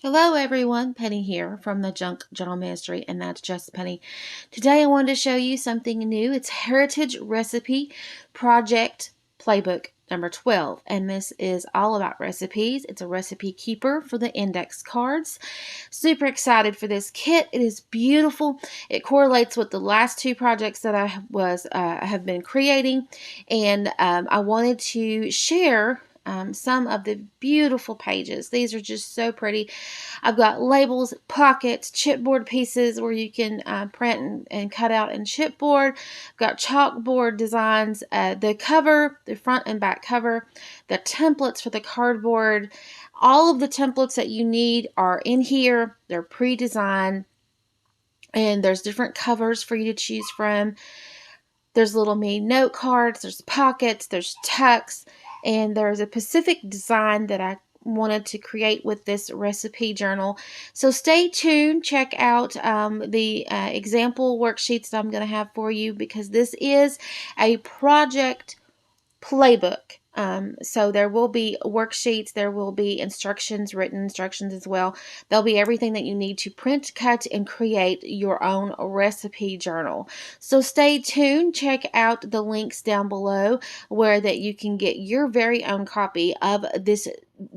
Hello everyone, Penny here from the Junk Journal Ministry, and that's just Penny. Today I wanted to show you something new. It's Heritage Recipe Project Playbook number 12, and this is all about recipes. It's a recipe keeper for the index cards. Super excited for this kit. It is beautiful. It correlates with the last two projects that I have been creating, and I wanted to share some of the beautiful pages. These are just so pretty. I've got labels, pockets, chipboard pieces where you can print and cut out in chipboard. I've got chalkboard designs, the cover, the front and back cover, the templates for the cardboard. All of the templates that you need are in here. They're pre-designed, and there's different covers for you to choose from. There's little mini note cards, there's pockets, there's tucks, and there's a specific design that I wanted to create with this recipe journal. So stay tuned. Check out the example worksheets that I'm going to have for you, because this is a project playbook. So there will be worksheets, there will be written instructions as well. There'll be everything that you need to print, cut, and create your own recipe journal. So stay tuned. Check out the links down below where that you can get your very own copy of this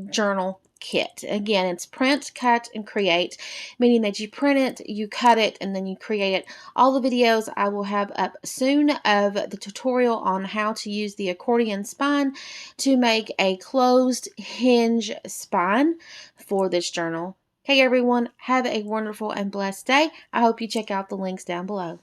journal kit. Again, it's print, cut, and create, meaning that you print it, you cut it, and then you create it. All the videos I will have up soon of the tutorial on how to use the accordion spine to make a closed hinge spine for this journal. Okay, everyone, have a wonderful and blessed day. I hope you check out the links down below.